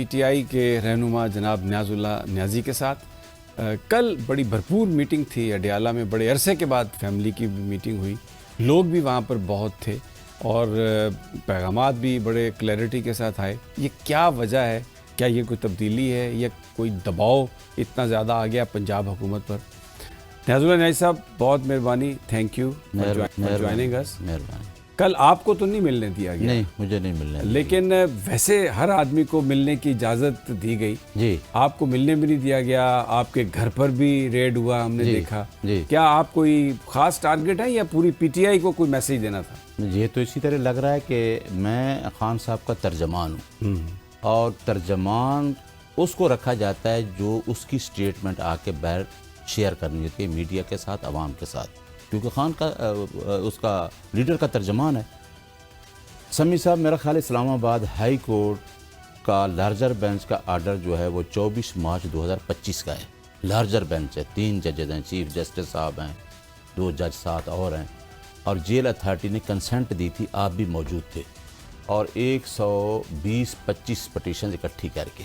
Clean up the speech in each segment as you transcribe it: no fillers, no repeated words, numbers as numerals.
P T I کے رہنما جناب نیاز اللہ نیازی کے ساتھ کل بڑی بھرپور میٹنگ تھی اڈیالہ میں. بڑے عرصے کے بعد فیملی کی میٹنگ ہوئی. لوگ بھی وہاں پر بہت تھے اور پیغامات بھی بڑے کلیئرٹی کے ساتھ آئے. یہ کیا وجہ ہے؟ کیا یہ کوئی تبدیلی ہے یا کوئی دباؤ اتنا زیادہ آ گیا پنجاب حکومت پر؟ نیاز اللہ نیازی صاحب بہت مہربانی. تھینک یو فار جوائننگ اس. کل آپ کو تو نہیں ملنے دیا گیا؟ نہیں، مجھے نہیں ملنے. لیکن ویسے ہر آدمی کو ملنے کی اجازت دی گئی. جی. آپ کو ملنے بھی نہیں دیا گیا. آپ کے گھر پر بھی ریڈ ہوا، ہم نے دیکھا. جی. کیا آپ کوئی خاص ٹارگٹ ہے یا پوری پی ٹی آئی کو کوئی میسج دینا تھا؟ یہ تو اسی طرح لگ رہا ہے کہ میں خان صاحب کا ترجمان ہوں، اور ترجمان اس کو رکھا جاتا ہے جو اس کی سٹیٹمنٹ آ کے باہر شیئر کرنی ہوتی ہے میڈیا کے ساتھ، عوام کے ساتھ، کیونکہ خان کا اس کا لیڈر کا ترجمان ہے. سمی صاحب، میرا خیال اسلام آباد ہائی کورٹ کا لارجر بینچ کا آرڈر جو ہے وہ 24 مارچ 2025 کا ہے. لارجر بینچ ہے، 3 ججز ہیں، چیف جسٹس صاحب ہیں، 2 جج ساتھ اور ہیں، اور جیل اتھارٹی نے کنسنٹ دی تھی، آپ بھی موجود تھے، اور 120-25 پٹیشنز اکٹھی کر کے،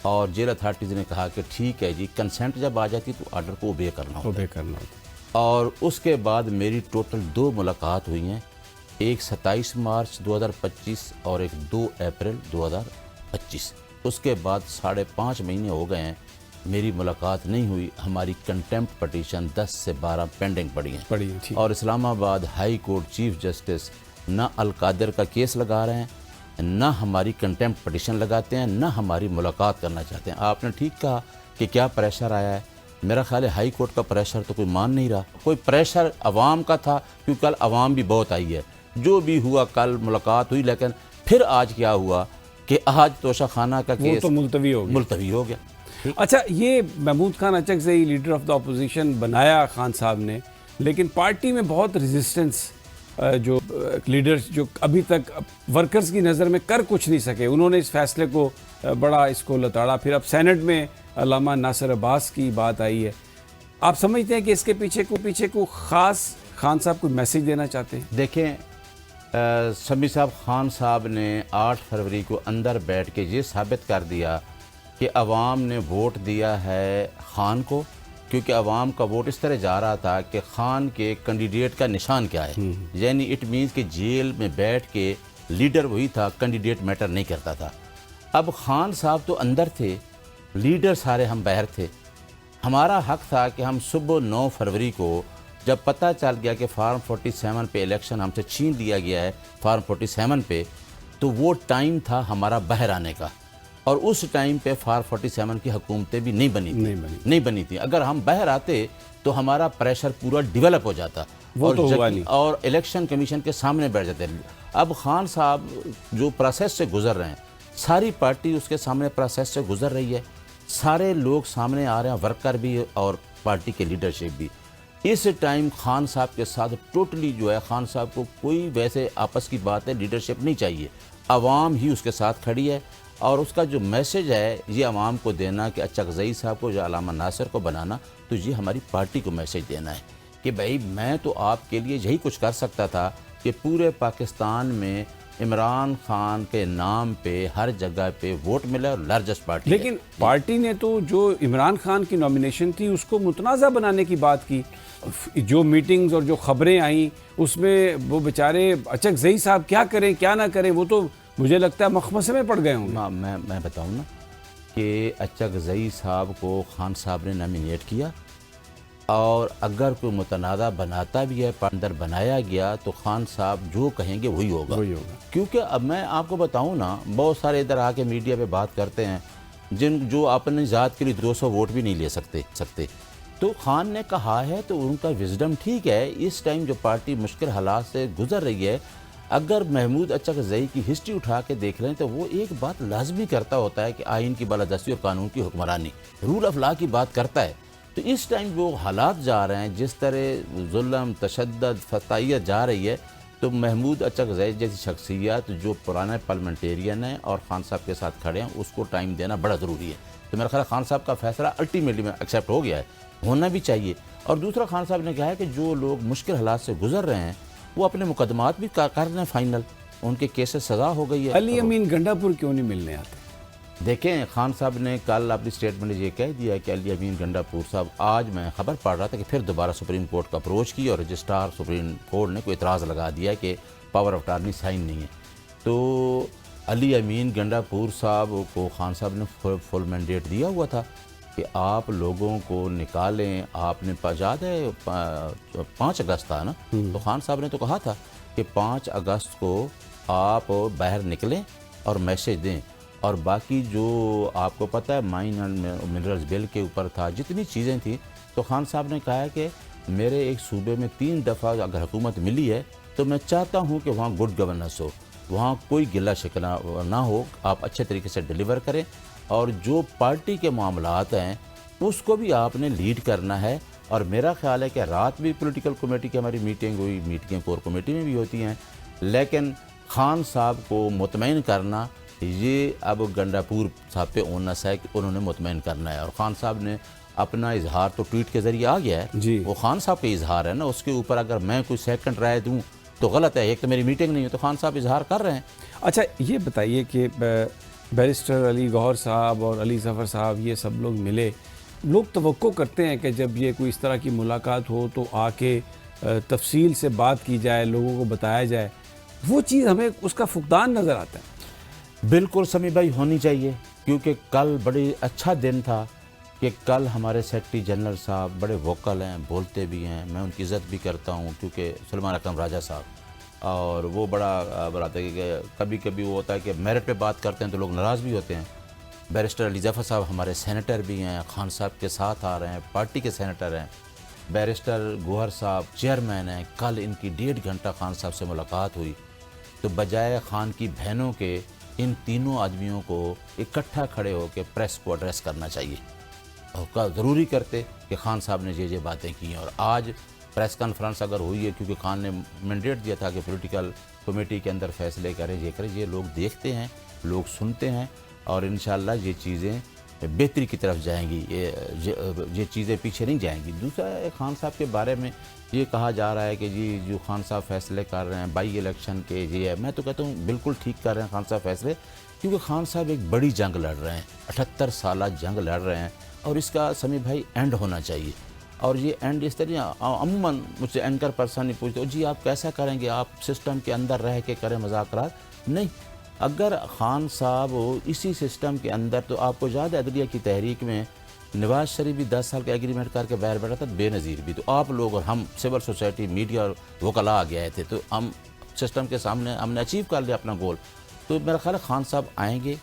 اور جیل اتھارٹیز نے کہا کہ ٹھیک ہے جی، کنسنٹ جب آ جاتی تو آرڈر کو اوبے کرنا ہوتا ہے. اور اس کے بعد میری ٹوٹل 2 ملاقات ہوئی ہیں، ایک 27 مارچ 2025 اور ایک 2 اپریل 2025. اس کے بعد 5.5 مہینے ہو گئے ہیں میری ملاقات نہیں ہوئی. ہماری کنٹیمپٹ پٹیشن 10 سے 12 پینڈنگ پڑی ہیں، اور اسلام آباد ہائی کورٹ چیف جسٹس نہ القادر کا کیس لگا رہے ہیں، نہ ہماری کنٹیمپٹ پٹیشن لگاتے ہیں، نہ ہماری ملاقات کرنا چاہتے ہیں. آپ نے ٹھیک کہا کہ کیا پریشر آیا ہے. میرا خیال ہے ہائی کورٹ کا پریشر تو کوئی مان نہیں رہا. کوئی پریشر عوام کا تھا، کیونکہ کل عوام بھی بہت آئی ہے. جو بھی ہوا کل ملاقات ہوئی، لیکن پھر آج کیا ہوا کہ آج توشہ خانہ کا کیس تو ملتوی ہو گیا. اچھا، یہ Mahmood Khan Achakzai leader of the opposition بنایا خان صاحب نے، لیکن پارٹی میں بہت ریزسٹنس، جو لیڈرز جو ابھی تک ورکرز کی نظر میں کر کچھ نہیں سکے، انہوں نے اس فیصلے کو بڑا اس کو لتاڑا. پھر اب سینٹ میں علامہ ناصر عباس کی بات آئی ہے. آپ سمجھتے ہیں کہ اس کے پیچھے کو خاص خان صاحب کو میسج دینا چاہتے ہیں؟ دیکھیں سمی صاحب، خان صاحب نے 8 فروری کو اندر بیٹھ کے یہ ثابت کر دیا کہ عوام نے ووٹ دیا ہے خان کو، کیونکہ عوام کا ووٹ اس طرح جا رہا تھا کہ خان کے کینڈیڈیٹ کا نشان کیا ہے. یعنی اٹ مینز کہ جیل میں بیٹھ کے لیڈر وہی تھا، کینڈیڈیٹ میٹر نہیں کرتا تھا. اب خان صاحب تو اندر تھے، لیڈر سارے ہم باہر تھے. ہمارا حق تھا کہ ہم صبح 9 فروری کو جب پتہ چل گیا کہ فارم 47 پہ الیکشن ہم سے چھین لیا گیا ہے، فارم 47 پہ، تو وہ ٹائم تھا ہمارا باہر آنے کا. اور اس ٹائم پہ فارم 47 کی حکومتیں بھی نہیں بنی تھیں. اگر ہم باہر آتے تو ہمارا پریشر پورا ڈیولپ ہو جاتا اور الیکشن کمیشن کے سامنے بیٹھ جاتے. اب خان صاحب جو پروسیس سے گزر رہے ہیں، ساری پارٹی اس کے سامنے پروسیس سے گزر رہی ہے، سارے لوگ سامنے آ رہے ہیں، ورکر بھی اور پارٹی کے لیڈرشپ بھی. اس ٹائم خان صاحب کے ساتھ ٹوٹلی جو ہے، خان صاحب کو کوئی ویسے آپس کی بات ہے، لیڈرشپ نہیں چاہیے. عوام ہی اس کے ساتھ کھڑی ہے، اور اس کا جو میسج ہے یہ عوام کو دینا کہ اچکزئی صاحب کو یا علامہ ناصر کو بنانا، تو یہ ہماری پارٹی کو میسج دینا ہے کہ بھائی میں تو آپ کے لیے یہی کچھ کر سکتا تھا کہ پورے پاکستان میں عمران خان کے نام پہ ہر جگہ پہ ووٹ ملے اور لارجسٹ پارٹی. لیکن پارٹی نے تو جو عمران خان کی نامینیشن تھی اس کو متنازع بنانے کی بات کی. جو میٹنگز اور جو خبریں آئیں اس میں وہ بیچارے اچکزئی صاحب کیا کریں کیا نہ کریں، وہ تو مجھے لگتا ہے مخمصے میں پڑ گئے ہوں گے. میں بتاؤں نا کہ اچکزئی صاحب کو خان صاحب نے نامینیٹ کیا، اور اگر کوئی متنازع بناتا بھی ہے، اندر بنایا گیا، تو خان صاحب جو کہیں گے وہی ہوگا. کیونکہ اب میں آپ کو بتاؤں نا، بہت سارے ادھر آ کے میڈیا پہ بات کرتے ہیں جو اپنی ذات کے لیے 200 ووٹ بھی نہیں لے سکتے. تو خان نے کہا ہے تو ان کا وزڈم ٹھیک ہے. اس ٹائم جو پارٹی مشکل حالات سے گزر رہی ہے، اگر محمود اچکزئی کی ہسٹری اٹھا کے دیکھ رہے ہیں تو وہ ایک بات لازمی کرتا ہوتا ہے کہ آئین کی بالادستی اور قانون کی حکمرانی، رول آف لا کی بات کرتا ہے. تو اس ٹائم جو حالات جا رہے ہیں، جس طرح ظلم، تشدد، فتائیت جا رہی ہے، تو محمود اچکزئی جیسی شخصیت جو پرانے پارلیمنٹیرین ہیں اور خان صاحب کے ساتھ کھڑے ہیں، اس کو ٹائم دینا بڑا ضروری ہے. تو میرا خیال ہے خان صاحب کا فیصلہ الٹیمیٹلی میں ایکسیپٹ ہو گیا ہے، ہونا بھی چاہیے. اور دوسرا، خان صاحب نے کہا ہے کہ جو لوگ مشکل حالات سے گزر رہے ہیں وہ اپنے مقدمات بھی کر رہے ہیں فائنل، ان کے کیسز سزا ہو گئی ہے. علی امین گنڈا پور کیوں نہیں ملنے آتے؟ دیکھیں خان صاحب نے کل اپنی اسٹیٹمنٹ یہ کہہ دیا کہ علی امین گنڈا پور صاحب، آج میں خبر پڑھ رہا تھا کہ پھر دوبارہ سپریم کورٹ کا اپروچ کی اور رجسٹرار سپریم کورٹ نے کوئی اعتراض لگا دیا کہ پاور آف اٹارنی سائن نہیں ہے. تو علی امین گنڈا پور صاحب کو خان صاحب نے فل مینڈیٹ دیا ہوا تھا کہ آپ لوگوں کو نکالیں. آپ نے یاد ہے 5 اگست تھا نا، تو خان صاحب نے تو کہا تھا کہ 5 اگست کو آپ باہر نکلیں اور میسیج دیں. اور باقی جو آپ کو پتہ ہے مائن اینڈ منرلز بل کے اوپر تھا، جتنی چیزیں تھیں، تو خان صاحب نے کہا ہے کہ میرے ایک صوبے میں 3 دفعہ اگر حکومت ملی ہے تو میں چاہتا ہوں کہ وہاں گڈ گورننس ہو، وہاں کوئی گلہ شکنا نہ ہو، آپ اچھے طریقے سے ڈیلیور کریں. اور جو پارٹی کے معاملات ہیں اس کو بھی آپ نے لیڈ کرنا ہے. اور میرا خیال ہے کہ رات بھی پولیٹیکل کمیٹی کی ہماری میٹنگ ہوئی، میٹنگیں کور کمیٹی میں بھی ہوتی ہیں، لیکن خان صاحب کو مطمئن کرنا یہ اب گنڈا پور صاحب پہ اونس ہے کہ انہوں نے مطمئن کرنا ہے. اور خان صاحب نے اپنا اظہار تو ٹویٹ کے ذریعے آ گیا ہے جی. وہ خان صاحب کا اظہار ہے نا، اس کے اوپر اگر میں کوئی سیکنڈ رائے دوں تو غلط ہے. ایک تو میری میٹنگ نہیں ہے، تو خان صاحب اظہار کر رہے ہیں. اچھا یہ بتائیے کہ بیرسٹر علی گوہر صاحب اور علی ظفر صاحب یہ سب لوگ ملے، لوگ توقع کرتے ہیں کہ جب یہ کوئی اس طرح کی ملاقات ہو تو آ کے تفصیل سے بات کی جائے، لوگوں کو بتایا جائے. وہ چیز ہمیں اس کا فقدان نظر آتا ہے. بالکل سمیع بھائی ہونی چاہیے، کیونکہ کل بڑی اچھا دن تھا کہ کل ہمارے سیکرٹری جنرل صاحب بڑے ووکل ہیں، بولتے بھی ہیں، میں ان کی عزت بھی کرتا ہوں کیونکہ سلمان اکرم راجہ صاحب، اور وہ بڑا بڑھاتے ہیں کہ کبھی کبھی وہ ہوتا ہے کہ میرٹ پہ بات کرتے ہیں تو لوگ ناراض بھی ہوتے ہیں. بیرسٹر علی ظفر صاحب ہمارے سینیٹر بھی ہیں، خان صاحب کے ساتھ آ رہے ہیں، پارٹی کے سینیٹر ہیں. بیرسٹر گوہر صاحب چیئرمین ہیں. کل ان کی 1.5 گھنٹہ خان صاحب سے ملاقات ہوئی. تو بجائے خان کی بہنوں کے ان تینوں آدمیوں کو اکٹھا کھڑے ہو کے پریس کو ایڈریس کرنا چاہیے، اور ضروری کرتے کہ خان صاحب نے یہ باتیں کی ہیں. اور آج پریس کانفرنس اگر ہوئی ہے کیونکہ خان نے مینڈیٹ دیا تھا کہ پولیٹیکل کمیٹی کے اندر فیصلے کریں، یہ لوگ دیکھتے ہیں، لوگ سنتے ہیں، اور انشاءاللہ یہ چیزیں بہتری کی طرف جائیں گی، یہ چیزیں پیچھے نہیں جائیں گی. دوسرا خان صاحب کے بارے میں یہ کہا جا رہا ہے کہ جی جو خان صاحب فیصلے کر رہے ہیں بائی الیکشن کے، یہ ہے. میں تو کہتا ہوں بالکل ٹھیک کر رہے ہیں خان صاحب فیصلے، کیونکہ خان صاحب ایک بڑی جنگ لڑ رہے ہیں، 78 سالہ جنگ لڑ رہے ہیں، اور اس کا سمیع بھائی اینڈ ہونا چاہیے. اور یہ اینڈ اس طرح عموماً مجھ سے اینکر پرسن نہیں پوچھتے جی آپ کیسا کریں گے، آپ سسٹم کے اندر رہ کے کریں مذاکرات. نہیں، اگر خان صاحب اسی سسٹم کے اندر، تو آپ کو یاد ہے عدلیہ کی تحریک میں نواز شریف بھی 10 سال کا ایگریمنٹ کر کے باہر بیٹھا تھا، بے نظیر بھی. تو آپ لوگ اور ہم سول سوسائٹی، میڈیا اور وکلاء آ گئے تھے، تو ہم سسٹم کے سامنے ہم نے اچیو کر لیا اپنا گول. تو میرا خیال ہے خان صاحب آئیں گے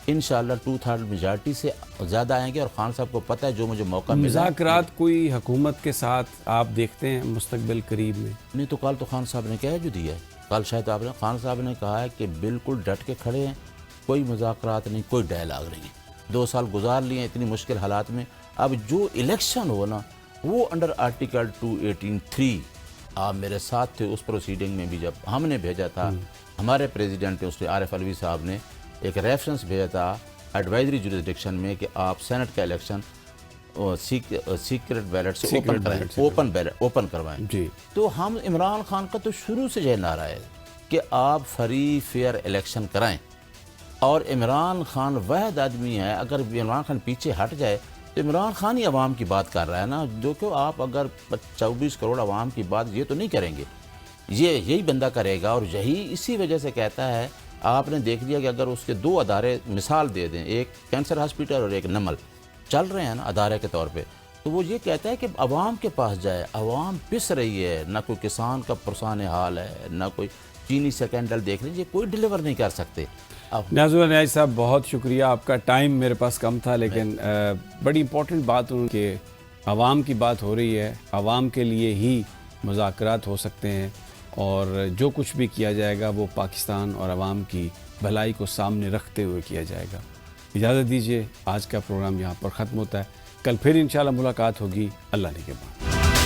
انشاءاللہ 2/3 میجارٹی سے زیادہ آئیں گے. اور خان صاحب کو پتہ ہے جو مجھے موقع ملا. مذاکرات کوئی حکومت کے ساتھ آپ دیکھتے ہیں مستقبل قریب میں؟ نہیں تو کل تو خان صاحب نے کہہ جو دیا ہے، کل شاید آپ نے خان صاحب نے کہا ہے کہ بالکل ڈٹ کے کھڑے ہیں، کوئی مذاکرات نہیں، کوئی ڈائلاگ نہیں. 2 سال گزار لیے ہیں اتنی مشکل حالات میں. اب جو الیکشن ہو نا وہ انڈر آرٹیکل 218(3 آپ میرے ساتھ تھے اس پروسیڈنگ میں بھی، جب ہم نے بھیجا تھا ہمارے پریزیڈنٹ اس نے عارف علوی صاحب نے ایک ریفرنس بھیجا تھا ایڈوائزری جوریسڈکشن میں کہ آپ سینٹ کا الیکشن سیکرٹ بیلٹ سے اوپن کروائیں. جی. تو ہم عمران خان کا تو شروع سے یہ نعرہ ہے کہ آپ فری فیئر الیکشن کرائیں. اور عمران خان واحد آدمی ہے، اگر عمران خان پیچھے ہٹ جائے تو عمران خان ہی عوام کی بات کر رہا ہے نا. جو کہ آپ اگر 24 کروڑ عوام کی بات یہ تو نہیں کریں گے، یہی بندہ کرے گا. اور یہی اسی وجہ سے کہتا ہے، آپ نے دیکھ لیا کہ اگر اس کے 2 ادارے مثال دے دیں، ایک کینسر ہاسپٹل اور ایک نمل چل رہے ہیں نا ادارے کے طور پہ، تو وہ یہ کہتا ہے کہ عوام کے پاس جائے. عوام پس رہی ہے، نہ کوئی کسان کا پرسان حال ہے، نہ کوئی چینی سیکنڈل دیکھ لیجیے، کوئی ڈیلیور نہیں کر سکتے. نیاز اللہ نیازی صاحب بہت شکریہ، آپ کا ٹائم میرے پاس کم تھا، لیکن بڑی امپورٹنٹ بات ان کے عوام کی بات ہو رہی ہے، عوام کے لیے ہی مذاکرات ہو سکتے ہیں، اور جو کچھ بھی کیا جائے گا وہ پاکستان اور عوام کی بھلائی کو سامنے رکھتے ہوئے کیا جائے گا. اجازت دیجیے، آج کا پروگرام یہاں پر ختم ہوتا ہے. کل پھر انشاءاللہ ملاقات ہوگی. اللہ نے کے بعد.